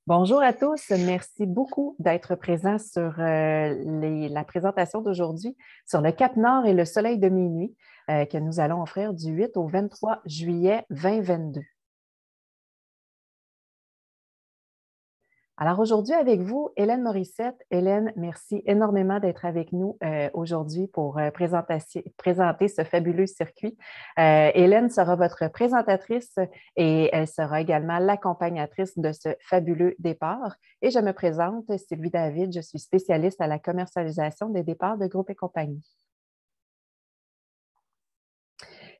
Bonjour à tous. Merci beaucoup d'être présents sur la présentation d'aujourd'hui sur le Cap Nord et le soleil de minuit que nous allons offrir du 8 au 23 juillet 2022. Alors aujourd'hui avec vous, Hélène Morissette. Hélène, merci énormément d'être avec nous aujourd'hui pour présenter ce fabuleux circuit. Hélène sera votre présentatrice et elle sera également l'accompagnatrice de ce fabuleux départ. Et je me présente, Sylvie David, je suis spécialiste à la commercialisation des départs de Groupe et compagnie.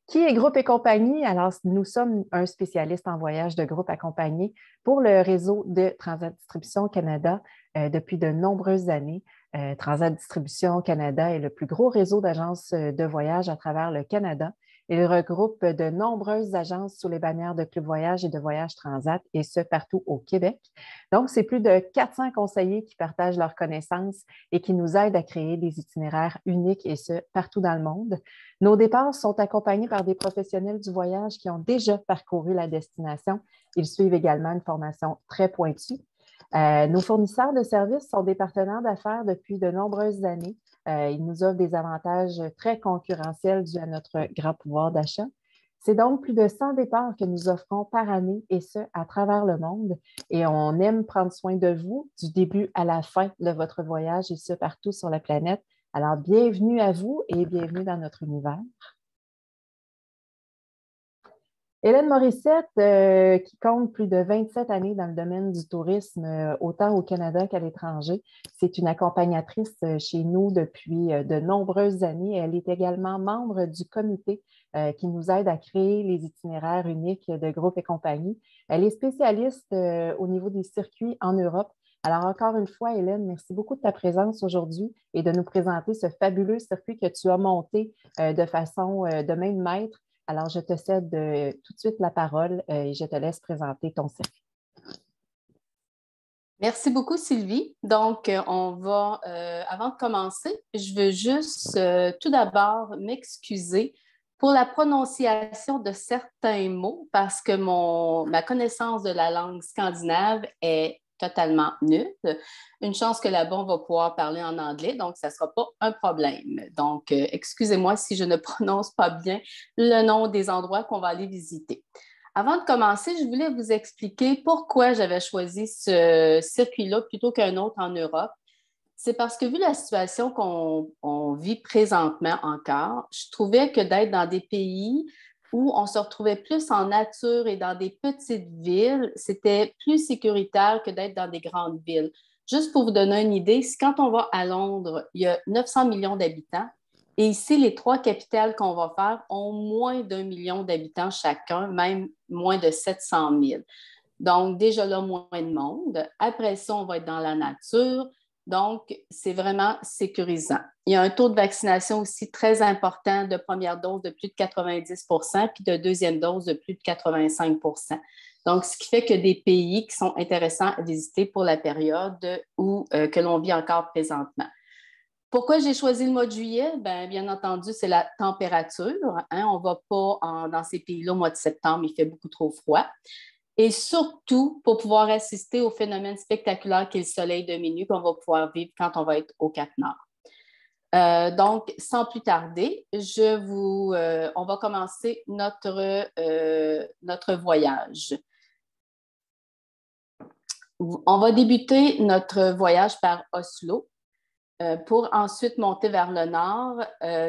Qui est Groupe et compagnie? Alors, nous sommes un spécialiste en voyage de groupe accompagné pour le réseau de Transat Distribution Canada depuis de nombreuses années. Transat Distribution Canada est le plus gros réseau d'agences de voyage à travers le Canada. Il regroupe de nombreuses agences sous les bannières de Club Voyage et de Voyage Transat, et ce, partout au Québec. Donc, c'est plus de 400 conseillers qui partagent leurs connaissances et qui nous aident à créer des itinéraires uniques, et ce, partout dans le monde. Nos départs sont accompagnés par des professionnels du voyage qui ont déjà parcouru la destination. Ils suivent également une formation très pointue. Nos fournisseurs de services sont des partenaires d'affaires depuis de nombreuses années. Ils nous offrent des avantages très concurrentiels dus à notre grand pouvoir d'achat. C'est donc plus de 100 départs que nous offrons par année, et ce, à travers le monde. Et on aime prendre soin de vous du début à la fin de votre voyage, et ce, partout sur la planète. Alors, bienvenue à vous et bienvenue dans notre univers. Hélène Morissette, qui compte plus de 27 années dans le domaine du tourisme, autant au Canada qu'à l'étranger, c'est une accompagnatrice chez nous depuis de nombreuses années. Elle est également membre du comité qui nous aide à créer les itinéraires uniques de Groupe et compagnie. Elle est spécialiste au niveau des circuits en Europe. Alors, encore une fois, Hélène, merci beaucoup de ta présence aujourd'hui et de nous présenter ce fabuleux circuit que tu as monté de façon de main de maître. Alors, je te cède tout de suite la parole et je te laisse présenter ton circuit. Merci beaucoup, Sylvie. Donc, avant de commencer, je veux juste tout d'abord m'excuser pour la prononciation de certains mots parce que ma connaissance de la langue scandinave est totalement nulle. Une chance que là-bas, on va pouvoir parler en anglais, donc ça ne sera pas un problème. Donc, excusez-moi si je ne prononce pas bien le nom des endroits qu'on va aller visiter. Avant de commencer, je voulais vous expliquer pourquoi j'avais choisi ce circuit-là plutôt qu'un autre en Europe. C'est parce que vu la situation qu'on vit présentement encore, je trouvais que d'être dans des pays où on se retrouvait plus en nature et dans des petites villes, c'était plus sécuritaire que d'être dans des grandes villes. Juste pour vous donner une idée, quand on va à Londres, il y a 900 millions d'habitants. Et ici, les trois capitales qu'on va faire ont moins d'1 million d'habitants chacun, même moins de 700 000. Donc, déjà là, moins de monde. Après ça, on va être dans la nature. Donc, c'est vraiment sécurisant. Il y a un taux de vaccination aussi très important de première dose de plus de 90 puis de deuxième dose de plus de 85 Donc, ce qui fait que des pays qui sont intéressants à visiter pour la période que l'on vit encore présentement. Pourquoi j'ai choisi le mois de juillet? Bien entendu, c'est la température. On ne va pas dans ces pays-là au mois de septembre, il fait beaucoup trop froid. Et surtout, pour pouvoir assister au phénomène spectaculaire qu'est le soleil de minuit qu'on va pouvoir vivre quand on va être au Cap-Nord. Donc, sans plus tarder, on va commencer notre voyage. On va débuter notre voyage par Oslo pour ensuite monter vers le nord,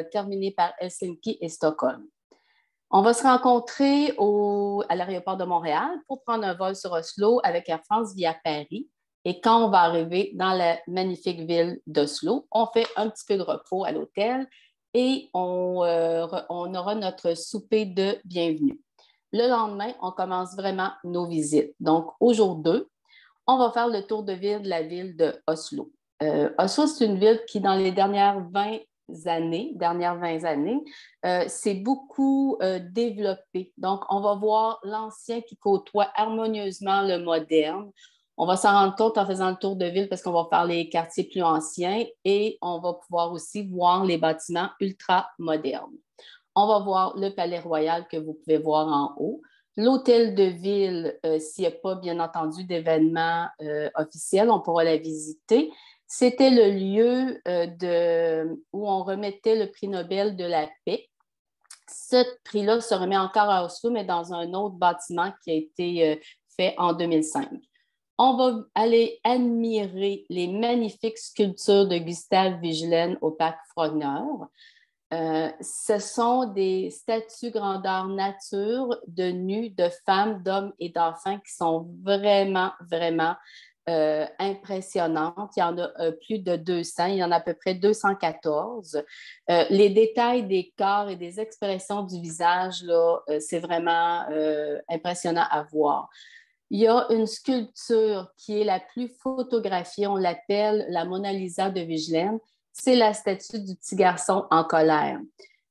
terminer par Helsinki et Stockholm. On va se rencontrer à l'aéroport de Montréal pour prendre un vol sur Oslo avec Air France via Paris. Et quand on va arriver dans la magnifique ville d'Oslo, on fait un petit peu de repos à l'hôtel et on aura notre souper de bienvenue. Le lendemain, on commence vraiment nos visites. Donc, au jour 2, on va faire le tour de ville de la ville de Oslo. Oslo, c'est une ville qui, dans les dernières 20 années, c'est beaucoup développé. Donc, on va voir l'ancien qui côtoie harmonieusement le moderne. On va s'en rendre compte en faisant le tour de ville parce qu'on va faire les quartiers plus anciens et on va pouvoir aussi voir les bâtiments ultra modernes. On va voir le Palais Royal que vous pouvez voir en haut. L'hôtel de ville, s'il n'y a pas, bien entendu, d'événements officiels, on pourra la visiter. C'était le lieu où on remettait le prix Nobel de la paix. Ce prix-là se remet encore à Oslo, mais dans un autre bâtiment qui a été fait en 2005. On va aller admirer les magnifiques sculptures de Gustave Vigeland au parc Frogner. Ce sont des statues grandeur nature de nus, de femmes, d'hommes et d'enfants qui sont vraiment, vraiment impressionnantes. Il y en a plus de 200, il y en a à peu près 214. Les détails des corps et des expressions du visage, là, c'est vraiment impressionnant à voir. Il y a une sculpture qui est la plus photographiée, on l'appelle la Mona Lisa de Vigeland. C'est la statue du petit garçon en colère.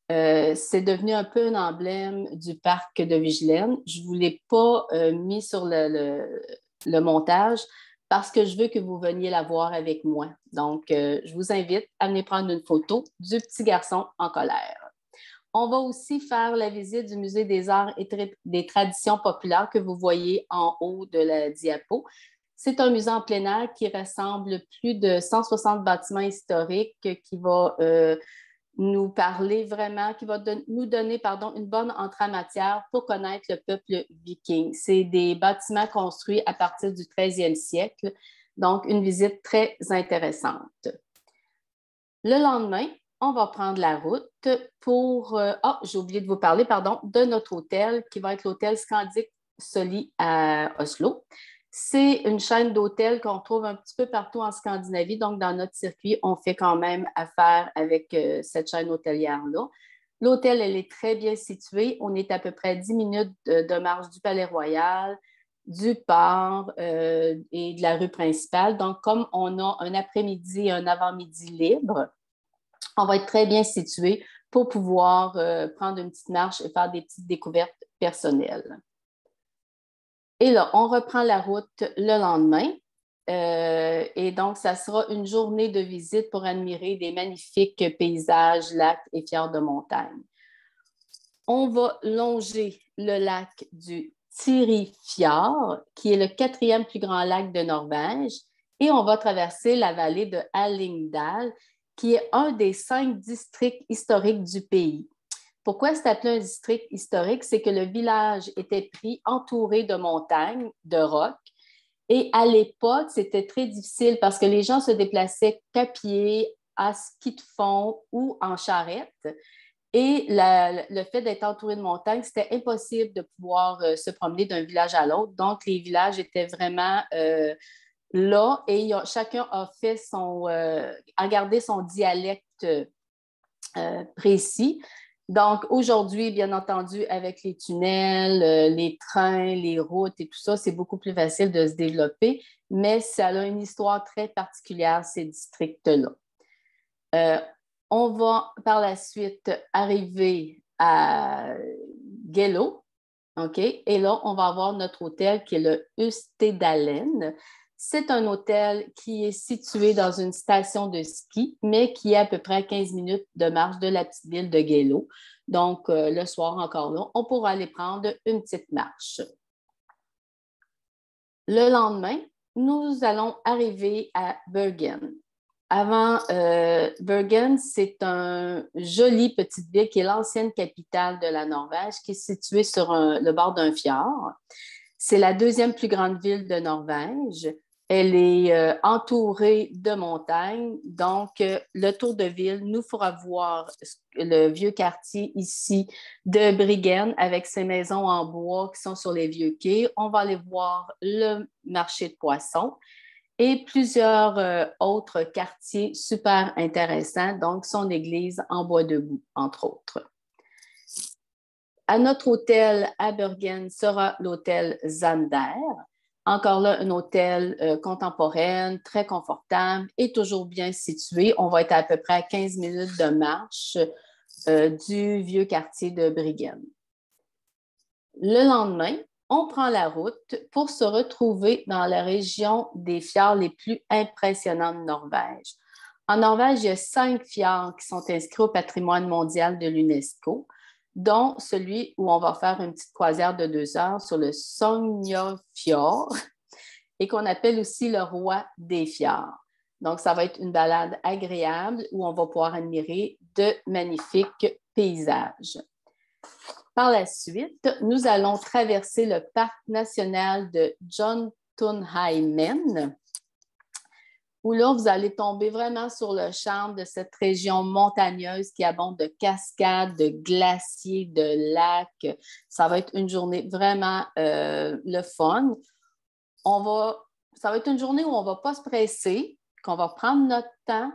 C'est devenu un peu un emblème du parc de Vigeland. Je ne vous l'ai pas mis sur le montage parce que je veux que vous veniez la voir avec moi. Donc, je vous invite à venir prendre une photo du petit garçon en colère. On va aussi faire la visite du Musée des arts et des traditions populaires que vous voyez en haut de la diapo. C'est un musée en plein air qui rassemble plus de 160 bâtiments historiques qui va nous parler vraiment, qui va nous donner une bonne entrée en matière pour connaître le peuple viking. C'est des bâtiments construits à partir du 13e siècle, donc une visite très intéressante. Le lendemain, on va prendre la route pour... j'ai oublié de vous parler, de notre hôtel qui va être l'hôtel Scandic Soli à Oslo. C'est une chaîne d'hôtels qu'on trouve un petit peu partout en Scandinavie. Donc, dans notre circuit, on fait quand même affaire avec cette chaîne hôtelière-là. L'hôtel, elle est très bien située. On est à peu près 10 minutes de marche du Palais Royal, du port et de la rue principale. Donc, comme on a un après-midi et un avant-midi libre, on va être très bien situé pour pouvoir prendre une petite marche et faire des petites découvertes personnelles. Et là, on reprend la route le lendemain. Et donc, ça sera une journée de visite pour admirer des magnifiques paysages, lacs et fjords de montagne. On va longer le lac du Tirifjord, qui est le 4e plus grand lac de Norvège, et on va traverser la vallée de Hallingdal, qui est un des 5 districts historiques du pays. Pourquoi c'est appelé un district historique? C'est que le village était entouré de montagnes, de rocs, et à l'époque, c'était très difficile parce que les gens se déplaçaient qu'à pied, à ski de fond ou en charrette. Et le fait d'être entouré de montagnes, c'était impossible de pouvoir se promener d'un village à l'autre. Donc, les villages étaient vraiment là et chacun a gardé son dialecte précis. Donc, aujourd'hui, bien entendu, avec les tunnels, les trains, les routes et tout ça, c'est beaucoup plus facile de se développer, mais ça a une histoire très particulière, ces districts-là. On va par la suite arriver à Geilo, OK? Et là, on va avoir notre hôtel qui est le Østedalen. C'est un hôtel qui est situé dans une station de ski, mais qui est à peu près à 15 minutes de marche de la petite ville de Geilo. Donc, le soir, encore là, on pourra aller prendre une petite marche. Le lendemain, nous allons arriver à Bergen. Avant, Bergen, c'est une jolie petite ville qui est l'ancienne capitale de la Norvège, qui est située sur le bord d'un fjord. C'est la 2e plus grande ville de Norvège. Elle est entourée de montagnes. Donc, le tour de ville nous fera voir le vieux quartier ici de Briggen avec ses maisons en bois qui sont sur les vieux quais. On va aller voir le marché de poissons et plusieurs autres quartiers super intéressants, donc son église en bois debout, entre autres. À notre hôtel à Bergen sera l'hôtel Zander. Encore là, un hôtel contemporain, très confortable et toujours bien situé. On va être à peu près à 15 minutes de marche du vieux quartier de Briggen. Le lendemain, on prend la route pour se retrouver dans la région des fjords les plus impressionnants de Norvège. En Norvège, il y a 5 fjords qui sont inscrits au patrimoine mondial de l'UNESCO. dont celui où on va faire une petite croisière de 2 heures sur le Sognafjord et qu'on appelle aussi le roi des fjords. Donc, ça va être une balade agréable où on va pouvoir admirer de magnifiques paysages. Par la suite, nous allons traverser le parc national de Jotunheimen, où là, vous allez tomber vraiment sur le charme de cette région montagneuse qui abonde de cascades, de glaciers, de lacs. Ça va être une journée vraiment le fun. Ça va être une journée où on ne va pas se presser, qu'on va prendre notre temps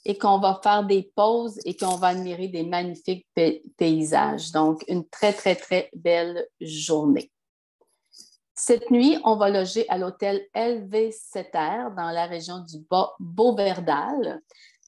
et qu'on va faire des pauses et qu'on va admirer des magnifiques paysages. Donc, une très, très, très belle journée. Cette nuit, on va loger à l'hôtel LV7R dans la région du Bas-Beauverdal.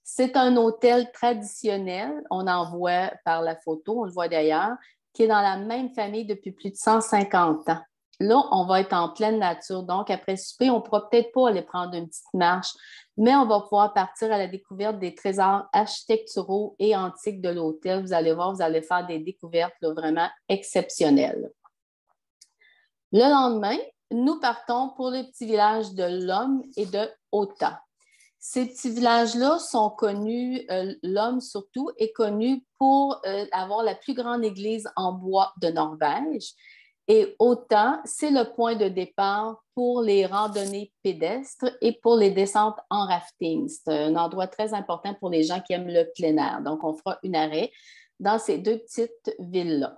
C'est un hôtel traditionnel, on en voit par la photo, on le voit d'ailleurs, qui est dans la même famille depuis plus de 150 ans. Là, on va être en pleine nature, donc après souper, on ne pourra peut-être pas aller prendre une petite marche, mais on va pouvoir partir à la découverte des trésors architecturaux et antiques de l'hôtel. Vous allez voir, vous allez faire des découvertes là, vraiment exceptionnelles. Le lendemain, nous partons pour le petit village de Lom et de Ota. Ces petits villages-là sont connus, Lom surtout est connu pour avoir la plus grande église en bois de Norvège. Et Ota, c'est le point de départ pour les randonnées pédestres et pour les descentes en rafting. C'est un endroit très important pour les gens qui aiment le plein air. Donc, on fera un arrêt dans ces deux petites villes-là.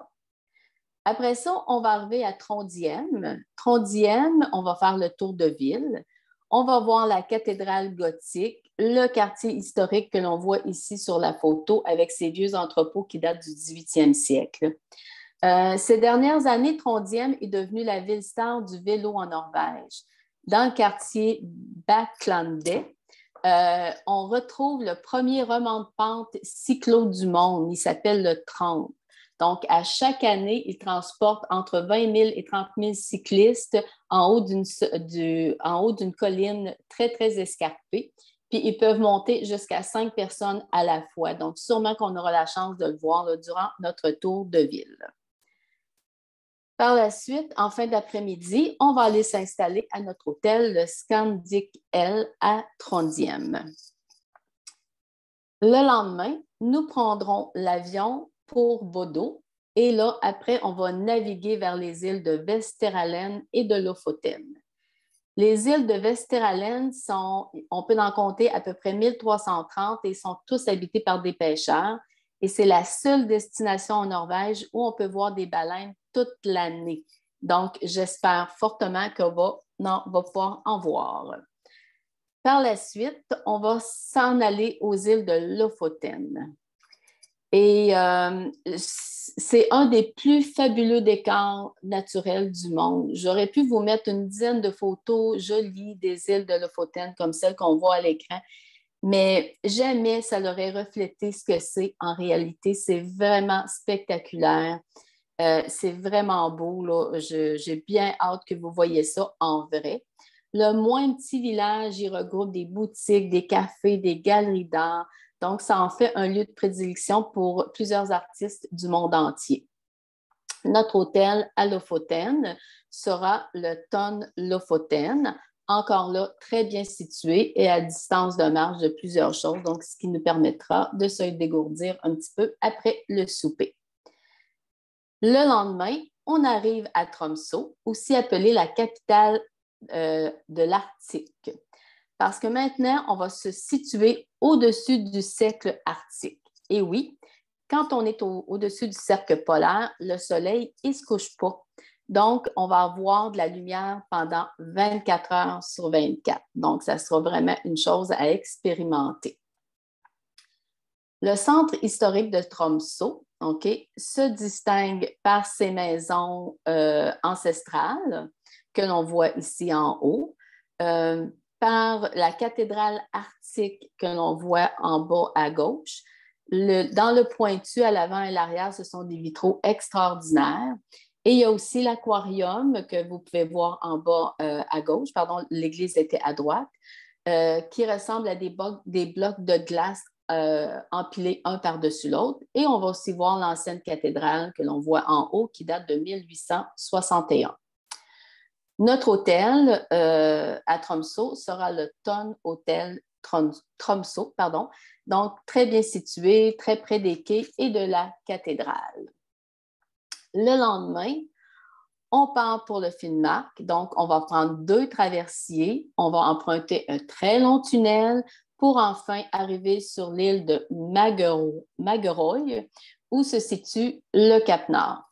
Après ça, on va arriver à Trondheim. Trondheim, on va faire le tour de ville. On va voir la cathédrale gothique, le quartier historique que l'on voit ici sur la photo avec ses vieux entrepôts qui datent du 18e siècle. Ces dernières années, Trondheim est devenue la ville-star du vélo en Norvège. Dans le quartier Bakklandet, on retrouve le premier roman de pente cyclo du monde. Il s'appelle le 30. Donc, à chaque année, il transporte entre 20 000 et 30 000 cyclistes en haut d'une colline très, très escarpée. Puis, ils peuvent monter jusqu'à 5 personnes à la fois. Donc, sûrement qu'on aura la chance de le voir là, durant notre tour de ville. Par la suite, en fin d'après-midi, on va aller s'installer à notre hôtel, le Scandic L à Trondheim. Le lendemain, nous prendrons l'avion pour Bodø et là, après, on va naviguer vers les îles de Vesterålen et de Lofoten. Les îles de Vesterålen on peut en compter à peu près 1330 et sont tous habitées par des pêcheurs. Et c'est la seule destination en Norvège où on peut voir des baleines toute l'année. Donc, j'espère fortement qu'on va pouvoir en voir. Par la suite, on va s'en aller aux îles de Lofoten. Et c'est un des plus fabuleux décors naturels du monde. J'aurais pu vous mettre une dizaine de photos jolies des îles de Lofoten comme celles qu'on voit à l'écran, mais jamais ça l'aurait reflété ce que c'est en réalité. C'est vraiment spectaculaire. C'est vraiment beau, là. J'ai bien hâte que vous voyez ça en vrai. Le moins petit village, il regroupe des boutiques, des cafés, des galeries d'art. Donc, ça en fait un lieu de prédilection pour plusieurs artistes du monde entier. Notre hôtel à Lofoten sera le Ton Lofoten, encore là, très bien situé et à distance de marche de plusieurs choses, donc ce qui nous permettra de se dégourdir un petit peu après le souper. Le lendemain, on arrive à Tromsø, aussi appelée la capitale de l'Arctique. Parce que maintenant, on va se situer au-dessus du cercle arctique. Et oui, quand on est au-dessus du cercle polaire, le soleil, il ne se couche pas. Donc, on va avoir de la lumière pendant 24 heures sur 24. Donc, ça sera vraiment une chose à expérimenter. Le centre historique de Tromsø, se distingue par ses maisons ancestrales que l'on voit ici en haut, par la cathédrale arctique que l'on voit en bas à gauche. Dans le pointu à l'avant et l'arrière, ce sont des vitraux extraordinaires. Et il y a aussi l'aquarium que vous pouvez voir en bas à gauche. Pardon, l'église était à droite, qui ressemble à des blocs de glace empilés un par-dessus l'autre. Et on va aussi voir l'ancienne cathédrale que l'on voit en haut qui date de 1861. Notre hôtel à Tromsø sera le Thon Hotel Tromsø, pardon, donc très bien situé, très près des quais et de la cathédrale. Le lendemain, on part pour le Finnmark, donc on va prendre 2 traversiers, on va emprunter un très long tunnel pour enfin arriver sur l'île de Mageroy, où se situe le Cap-Nord.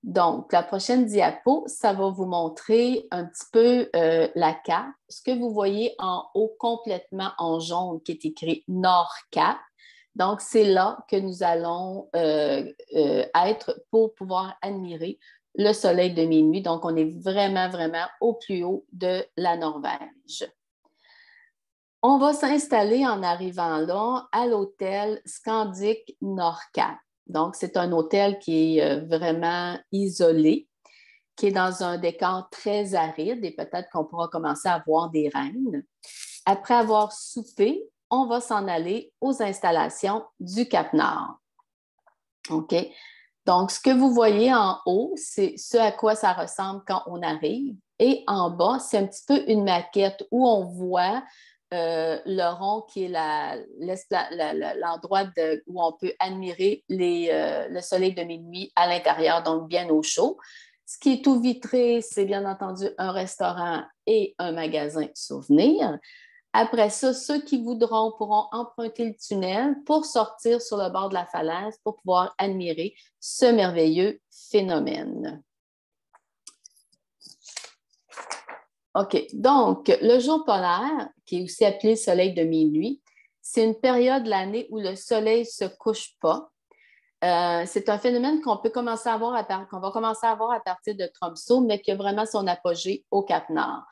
Donc, la prochaine diapo, ça va vous montrer un petit peu la carte. Ce que vous voyez en haut complètement en jaune qui est écrit Nord-Cap. Donc, c'est là que nous allons être pour pouvoir admirer le soleil de minuit. Donc, on est vraiment, vraiment au plus haut de la Norvège. On va s'installer en arrivant là à l'hôtel Scandic Nordcap. Donc, c'est un hôtel qui est vraiment isolé, qui est dans un décor très aride et peut-être qu'on pourra commencer à voir des rennes. Après avoir soupé, on va s'en aller aux installations du Cap-Nord. OK? Donc, ce que vous voyez en haut, c'est ce à quoi ça ressemble quand on arrive. Et en bas, c'est un petit peu une maquette où on voit le rond qui est l'endroit où on peut admirer le soleil de minuit à l'intérieur, donc bien au chaud. Ce qui est tout vitré, c'est bien entendu un restaurant et un magasin souvenir. Après ça, ceux qui voudront pourront emprunter le tunnel pour sortir sur le bord de la falaise pour pouvoir admirer ce merveilleux phénomène. OK, donc le jour polaire, qui est aussi appelé le soleil de minuit, c'est une période de l'année où le soleil ne se couche pas. C'est un phénomène qu'on va commencer à voir à partir de Tromsø, mais qui a vraiment son apogée au Cap-Nord.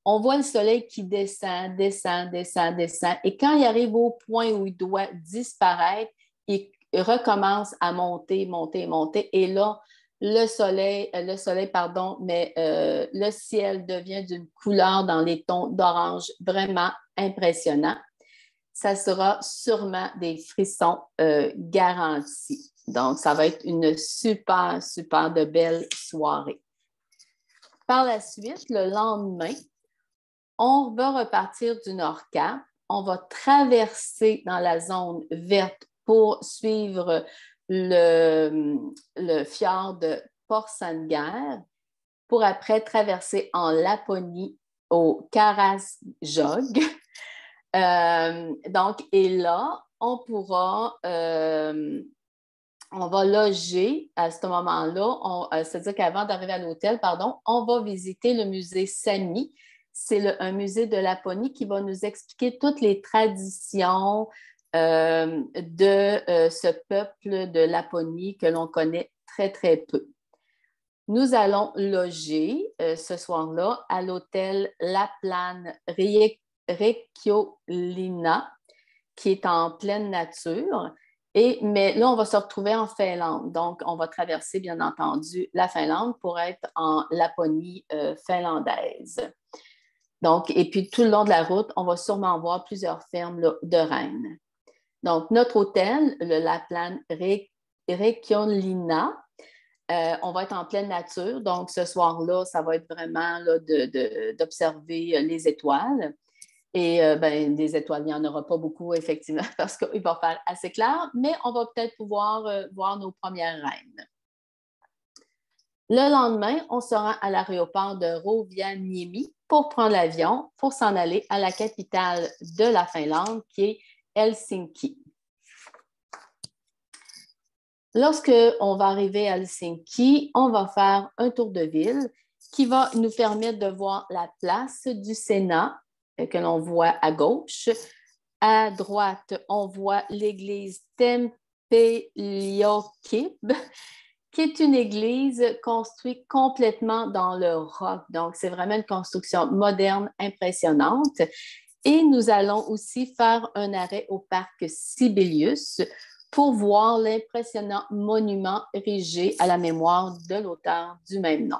On voit le soleil qui descend, descend, descend, descend, et quand il arrive au point où il doit disparaître, il recommence à monter, monter, monter, et là, le ciel devient d'une couleur dans les tons d'orange vraiment impressionnant. Ça sera sûrement des frissons garantis. Donc, ça va être une super, super de belle soirée. Par la suite, le lendemain, on va repartir du Nord-Cap. On va traverser dans la zone verte pour suivre le fjord de Porsanger pour après traverser en Laponie au Karasjok. Donc, et là, on va loger à ce moment-là, c'est-à-dire qu'avant d'arriver à l'hôtel, on va visiter le musée Sami. C'est un musée de Laponie qui va nous expliquer toutes les traditions de ce peuple de Laponie que l'on connaît très, très peu. Nous allons loger ce soir-là à l'hôtel Laplan Rekiolina, qui est en pleine nature. Mais là, on va se retrouver en Finlande. Donc, on va traverser, bien entendu, la Finlande pour être en Laponie finlandaise. Donc, et puis, tout le long de la route, on va sûrement voir plusieurs fermes là, de rennes. Donc, notre hôtel, le Laplan Rekiolina, on va être en pleine nature. Donc, ce soir-là, ça va être vraiment là, d'observer les étoiles. Et des étoiles, il n'y en aura pas beaucoup, effectivement, parce qu'il va faire assez clair, mais on va peut-être pouvoir voir nos premières reines. Le lendemain, on sera à l'aéroport de Rovaniemi pour prendre l'avion pour s'en aller à la capitale de la Finlande, qui est Helsinki. Lorsqu'on va arriver à Helsinki, on va faire un tour de ville qui va nous permettre de voir la place du Sénat que l'on voit à gauche. À droite, on voit l'église Tempeliokkib, qui est une église construite complètement dans le roc. Donc, c'est vraiment une construction moderne, impressionnante. Et nous allons aussi faire un arrêt au parc Sibelius pour voir l'impressionnant monument érigé à la mémoire de l'auteur du même nom.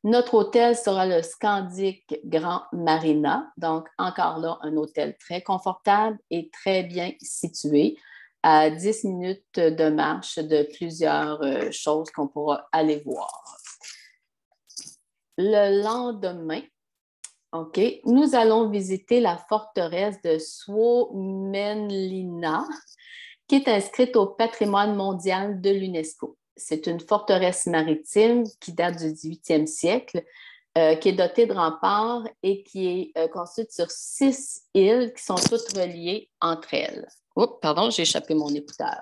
Notre hôtel sera le Scandic Grand Marina. Donc, encore là, un hôtel très confortable et très bien situé, à 10 minutes de marche de plusieurs choses qu'on pourra aller voir. Le lendemain, OK, nous allons visiter la forteresse de Suomenlinna, qui est inscrite au patrimoine mondial de l'UNESCO. C'est une forteresse maritime qui date du 18e siècle, qui est dotée de remparts et qui est construite sur 6 îles qui sont toutes reliées entre elles. Oups, pardon, j'ai échappé mon écouteur.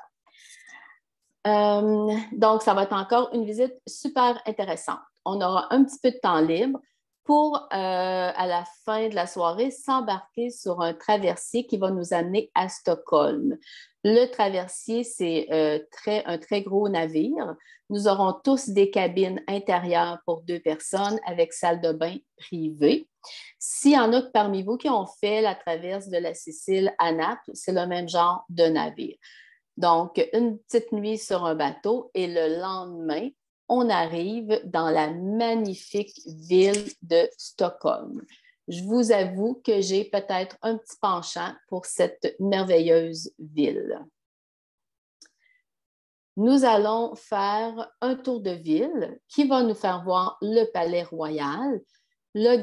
Donc, ça va être encore une visite super intéressante. On aura un petit peu de temps libre pour, à la fin de la soirée, s'embarquer sur un traversier qui va nous amener à Stockholm. Le traversier, c'est un très gros navire. Nous aurons tous des cabines intérieures pour 2 personnes avec salle de bain privée. S'il y en a parmi vous qui ont fait la traverse de la Sicile à Naples, c'est le même genre de navire. Donc, une petite nuit sur un bateau et le lendemain, on arrive dans la magnifique ville de Stockholm. Je vous avoue que j'ai peut-être un petit penchant pour cette merveilleuse ville. Nous allons faire un tour de ville qui va nous faire voir le Palais Royal, le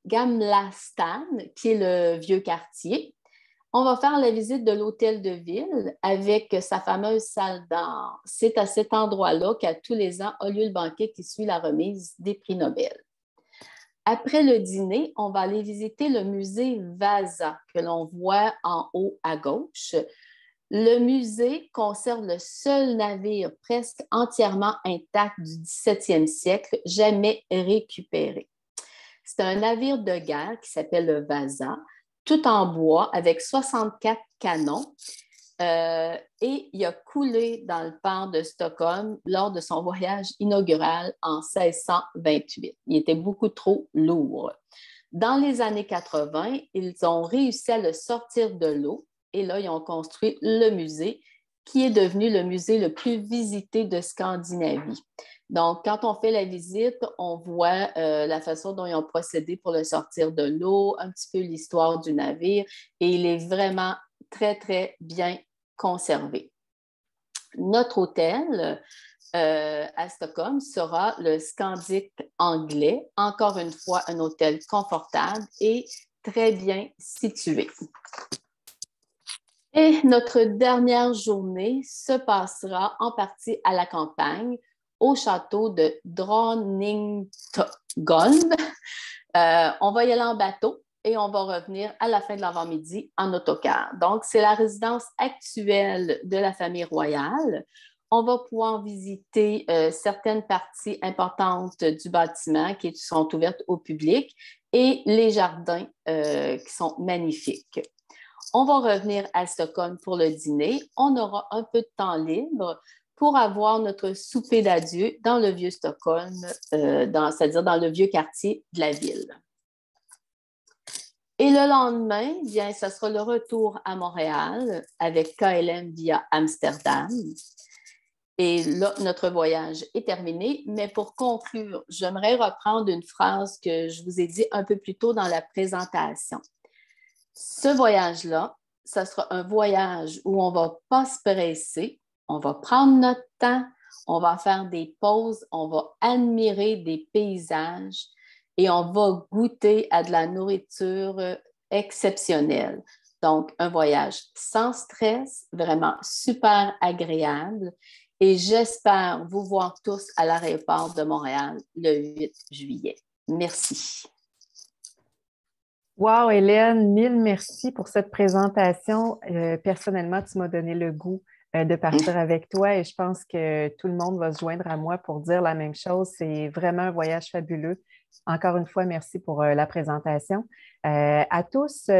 Gamla Stan, qui est le vieux quartier. On va faire la visite de l'hôtel de ville avec sa fameuse salle d'art. C'est à cet endroit-là qu'à tous les ans a lieu le banquet qui suit la remise des prix Nobel. Après le dîner, on va aller visiter le musée Vasa que l'on voit en haut à gauche. Le musée conserve le seul navire presque entièrement intact du 17e siècle, jamais récupéré. C'est un navire de guerre qui s'appelle le Vasa, tout en bois, avec 64 canons. Et il a coulé dans le port de Stockholm lors de son voyage inaugural en 1628. Il était beaucoup trop lourd. Dans les années 80, ils ont réussi à le sortir de l'eau et là, ils ont construit le musée qui est devenu le musée le plus visité de Scandinavie. Donc, quand on fait la visite, on voit la façon dont ils ont procédé pour le sortir de l'eau, un petit peu l'histoire du navire, et il est vraiment très, très bien conservé. Notre hôtel à Stockholm sera le Scandic anglais, encore une fois un hôtel confortable et très bien situé. Et notre dernière journée se passera en partie à la campagne, au château de Dronningholm. On va y aller en bateau et on va revenir à la fin de l'avant-midi en autocar. Donc, c'est la résidence actuelle de la famille royale. On va pouvoir visiter certaines parties importantes du bâtiment qui sont ouvertes au public et les jardins qui sont magnifiques. On va revenir à Stockholm pour le dîner. On aura un peu de temps libre pour avoir notre souper d'adieu dans le vieux Stockholm, c'est-à-dire dans le vieux quartier de la ville. Et le lendemain, bien, ça sera le retour à Montréal avec KLM via Amsterdam. Et là, notre voyage est terminé. Mais pour conclure, j'aimerais reprendre une phrase que je vous ai dit un peu plus tôt dans la présentation. Ce voyage-là, ça sera un voyage où on ne va pas se presser, on va prendre notre temps, on va faire des pauses, on va admirer des paysages et on va goûter à de la nourriture exceptionnelle. Donc, un voyage sans stress, vraiment super agréable. Et j'espère vous voir tous à l'aéroport de Montréal le 8 juillet. Merci. Wow, Hélène, mille merci pour cette présentation. Personnellement, tu m'as donné le goût de partir avec toi et je pense que tout le monde va se joindre à moi pour dire la même chose. C'est vraiment un voyage fabuleux. Encore une fois, merci pour la présentation. À tous,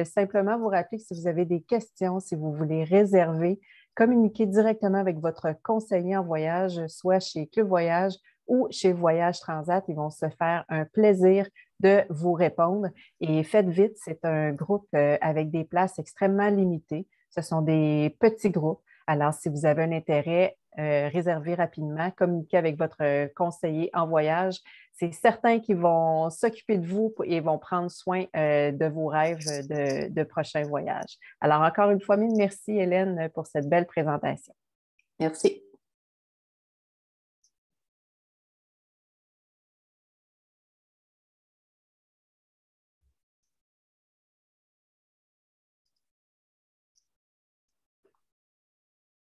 simplement vous rappeler que si vous avez des questions, si vous voulez réserver, communiquez directement avec votre conseiller en voyage, soit chez Club Voyage ou chez Voyage Transat. Ils vont se faire un plaisir de vous répondre. Et faites vite, c'est un groupe avec des places extrêmement limitées. Ce sont des petits groupes. Alors, si vous avez un intérêt, réserver rapidement, communiquer avec votre conseiller en voyage. C'est certain qu'ils vont s'occuper de vous et vont prendre soin de vos rêves de prochains voyages. Alors, encore une fois, mille merci, Hélène, pour cette belle présentation. Merci.